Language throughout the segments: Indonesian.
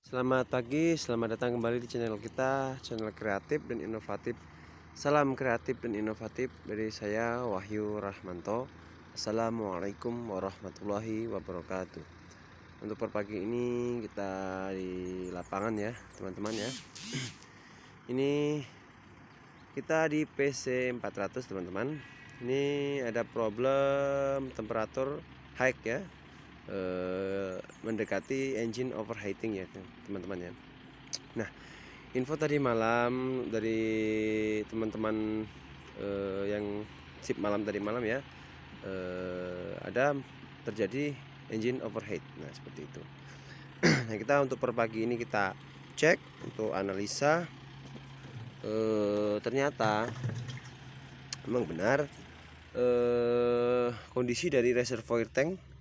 Selamat pagi, selamat datang kembali di channel kita, channel kreatif dan inovatif. Salam kreatif dan inovatif dari saya Wahyu Rahmanto. Assalamualaikum warahmatullahi wabarakatuh. Untuk per pagi ini kita di lapangan ya, teman-teman ya. Ini kita di PC 400 teman-teman. Ini ada problem temperatur high ya. Mendekati engine overheating ya teman-teman ya. Nah, info tadi malam dari teman-teman yang sip malam tadi malam ya, ada terjadi engine overheat. Nah seperti itu. Nah kita untuk per pagi ini kita cek untuk analisa, ternyata memang benar kondisi dari reservoir tank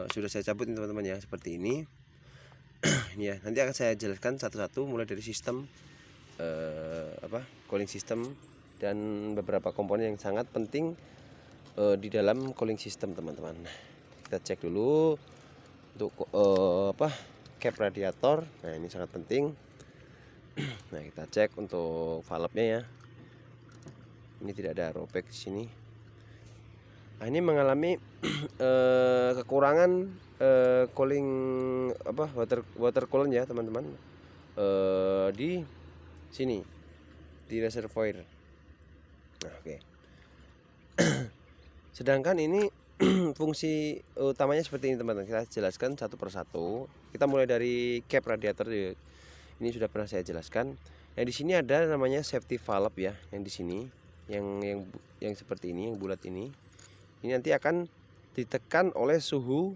sudah saya cabut nih teman-teman ya, seperti ini. Ini ya, nanti akan saya jelaskan satu-satu mulai dari sistem cooling system dan beberapa komponen yang sangat penting di dalam cooling system teman-teman. Kita cek dulu untuk cap radiator. Nah ini sangat penting. Nah kita cek untuk valve-nya ya. Ini tidak ada robek di sini. Nah, ini mengalami kekurangan cooling water coolant ya teman-teman, di sini di reservoir. Nah, oke. Sedangkan ini fungsi utamanya seperti ini teman-teman. Kita jelaskan satu persatu. Kita mulai dari cap radiator. Ini sudah pernah saya jelaskan. Yang di sini ada namanya safety valve ya, yang di sini, yang seperti ini, yang bulat ini. Ini nanti akan ditekan oleh suhu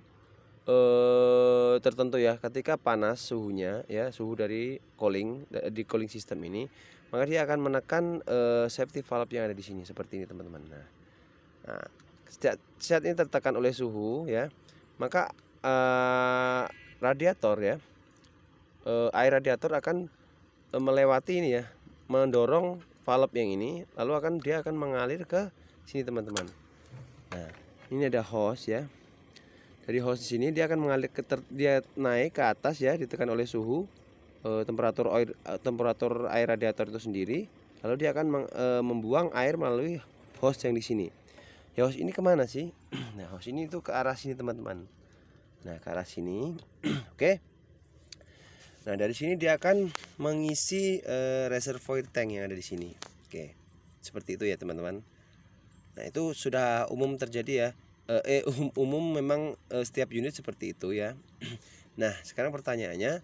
tertentu ya. Ketika panas suhunya ya, suhu dari di cooling system ini, maka dia akan menekan safety valve yang ada di sini seperti ini teman-teman. Nah, saat ini tertekan oleh suhu ya, maka radiator ya, air radiator akan melewati ini ya, mendorong valve yang ini, lalu dia akan mengalir ke sini teman-teman. Nah, ini ada hose ya. Dari hose di sini dia akan mengalir dia naik ke atas ya, ditekan oleh suhu temperatur air radiator itu sendiri. Lalu dia akan membuang air melalui hose yang di sini. Ya hose ini kemana sih? Nah hose ini itu ke arah sini teman-teman. Nah ke arah sini. Oke. Nah dari sini dia akan mengisi reservoir tank yang ada di sini. Oke. Seperti itu ya teman-teman. Nah itu sudah umum terjadi ya, umum memang setiap unit seperti itu ya. Nah sekarang pertanyaannya,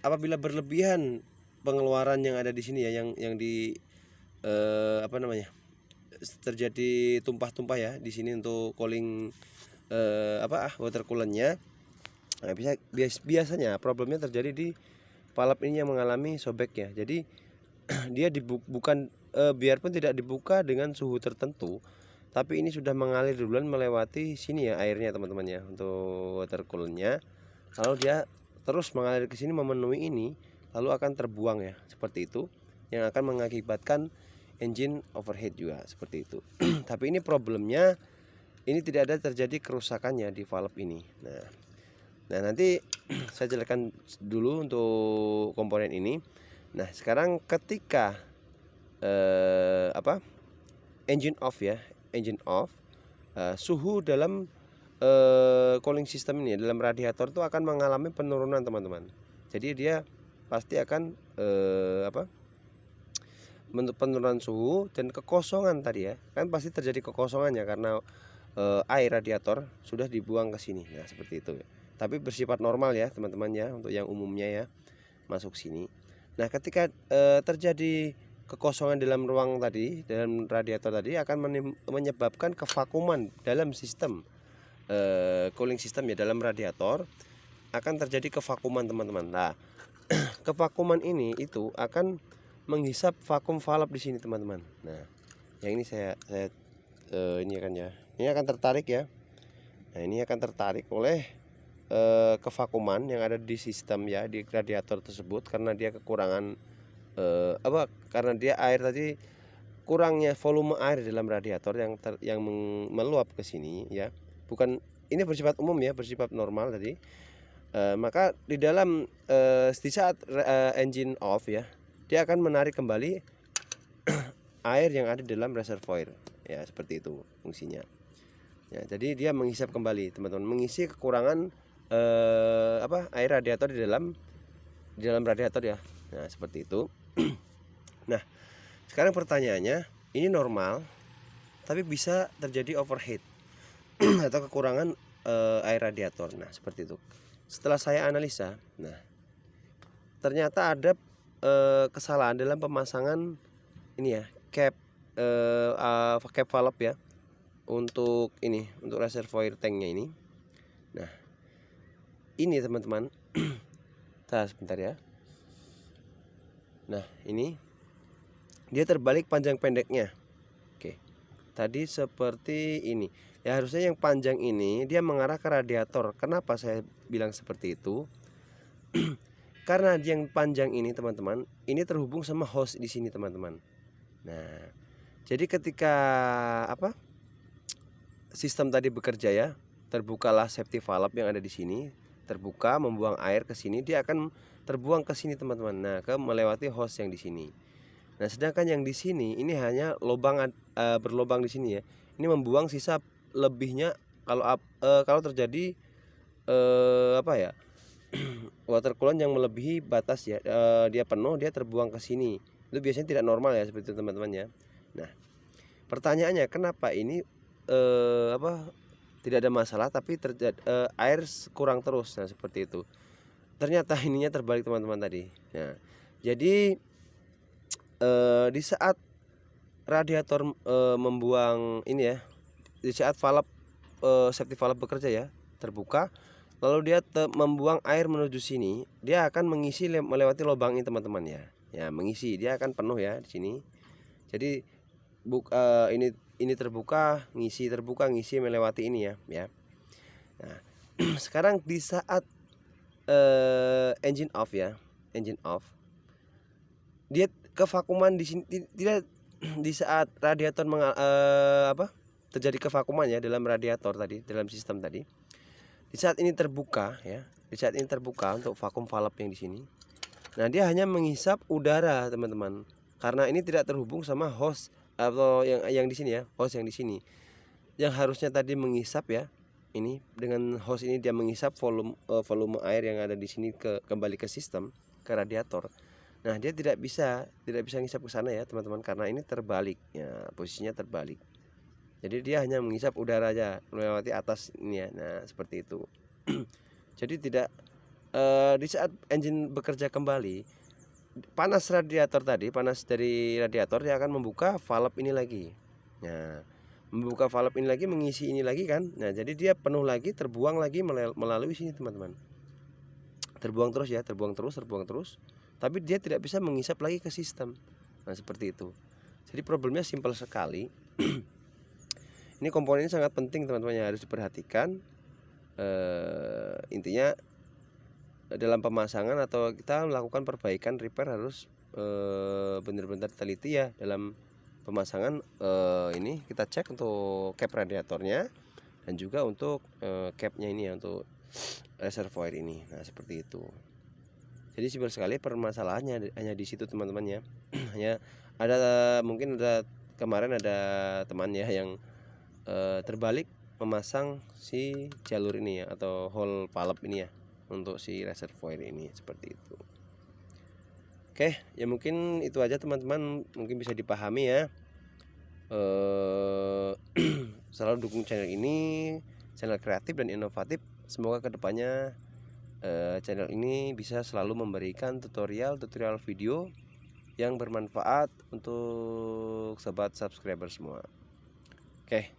apabila berlebihan pengeluaran yang ada di sini ya, yang di terjadi tumpah-tumpah ya di sini untuk cooling water coolant-nya. Nah, biasanya problemnya terjadi di valve ini yang mengalami sobek ya. Jadi dia bukan biarpun tidak dibuka dengan suhu tertentu, tapi ini sudah mengalir duluan melewati sini ya airnya teman-teman ya, untuk water coolant-nya. Lalu dia terus mengalir ke sini memenuhi ini, lalu akan terbuang ya, seperti itu, yang akan mengakibatkan engine overheat juga seperti itu. Tapi ini problemnya, ini tidak ada terjadi kerusakannya di valve ini. Nah nanti saya jelaskan dulu untuk komponen ini. Nah sekarang ketika engine off ya, engine off, suhu dalam cooling system ini, dalam radiator itu akan mengalami penurunan teman-teman. Jadi dia pasti akan penurunan suhu dan kekosongan tadi ya, kan pasti terjadi kekosongannya karena air radiator sudah dibuang ke sini. Nah seperti itu ya. Tapi bersifat normal ya teman-teman ya, untuk yang umumnya ya, masuk sini. Nah ketika terjadi kekosongan dalam ruang tadi, dalam radiator tadi, akan menyebabkan kevakuman dalam sistem cooling system ya, dalam radiator akan terjadi kevakuman teman-teman. Nah kevakuman ini itu akan menghisap vakum valve di sini teman-teman. Nah yang ini saya ini akan ya, ini akan tertarik ya. Nah ini akan tertarik oleh kevakuman yang ada di sistem ya, di radiator tersebut, karena dia kekurangan karena dia air tadi, kurangnya volume air dalam radiator yang meluap ke sini ya. Bukan, ini bersifat umum ya, bersifat normal tadi. Maka di dalam di saat engine off ya, dia akan menarik kembali air yang ada di dalam reservoir ya, seperti itu fungsinya ya. Jadi dia menghisap kembali teman-teman, mengisi kekurangan air radiator di dalam radiator ya. Nah seperti itu. Nah sekarang pertanyaannya, ini normal tapi bisa terjadi overheat atau kekurangan air radiator. Nah seperti itu. Setelah saya analisa, nah ternyata ada kesalahan dalam pemasangan ini ya, cap valve ya, untuk reservoir tanknya ini. Nah ini teman-teman, sebentar ya. Nah ini dia terbalik panjang pendeknya. Oke, tadi seperti ini ya, harusnya yang panjang ini dia mengarah ke radiator. Kenapa saya bilang seperti itu? Karena yang panjang ini teman-teman, ini terhubung sama hose di sini teman-teman. Nah jadi ketika sistem tadi bekerja ya, terbukalah safety valve yang ada di sini, terbuka membuang air ke sini, dia akan terbuang ke sini teman-teman. Nah melewati hose yang di sini. Nah sedangkan yang di sini ini hanya lubang berlubang di sini ya, ini membuang sisa lebihnya. Kalau terjadi water coolant yang melebihi batas ya, dia penuh, dia terbuang ke sini. Itu biasanya tidak normal ya, seperti itu teman-teman ya. Nah pertanyaannya, kenapa ini tidak ada masalah tapi terjadi air kurang terus? Nah seperti itu. Ternyata ininya terbalik teman-teman tadi. Nah jadi di saat radiator membuang ini ya, di saat valve safety valve bekerja ya, terbuka, lalu dia membuang air menuju sini, dia akan mengisi melewati lubang ini teman-teman ya. Ya mengisi, dia akan penuh ya di sini. Jadi ini terbuka, ngisi, terbuka, ngisi, melewati ini ya. Nah sekarang di saat engine off ya, engine off, dia kevakuman di sini tidak. Di saat radiator terjadi kevakuman ya dalam radiator tadi, dalam sistem tadi. Di saat ini terbuka ya, di saat ini terbuka untuk vakum valve yang di sini. Nah dia hanya menghisap udara teman-teman, karena ini tidak terhubung sama hose atau yang di sini ya, hose yang di sini. Yang harusnya tadi menghisap ya, ini dengan hose ini dia menghisap volume air yang ada di sini kembali ke sistem, ke radiator. Nah dia tidak bisa ngisap ke sana ya teman-teman, karena ini terbalik ya, posisinya terbalik. Jadi dia hanya menghisap udara aja melewati atas ini ya. Nah seperti itu. Jadi tidak di saat engine bekerja kembali, panas radiator tadi, panas dari radiator, dia akan membuka valve ini lagi. Nah membuka valve ini lagi, mengisi ini lagi kan. Nah jadi dia penuh lagi, terbuang lagi melalui sini teman-teman. Terbuang terus ya, terbuang terus. Tapi dia tidak bisa menghisap lagi ke sistem. Nah seperti itu. Jadi problemnya simpel sekali. Ini komponen sangat penting teman-teman yang harus diperhatikan. Intinya dalam pemasangan atau kita melakukan perbaikan, repair, harus benar-benar teliti ya dalam pemasangan. Ini kita cek untuk cap radiatornya dan juga untuk capnya ini ya, untuk reservoir ini. Nah seperti itu. Jadi simpel sekali permasalahannya, hanya di situ teman-teman ya. Hanya mungkin kemarin ada teman ya yang terbalik memasang si jalur ini ya, atau hole valve ini ya, untuk si reservoir ini, seperti itu. Oke ya, mungkin itu aja teman-teman, mungkin bisa dipahami ya. Selalu dukung channel ini, channel kreatif dan inovatif. Semoga kedepannya channel ini bisa selalu memberikan tutorial video yang bermanfaat untuk sobat subscriber semua. Oke,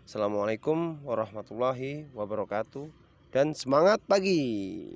assalamualaikum warahmatullahi wabarakatuh, dan semangat pagi.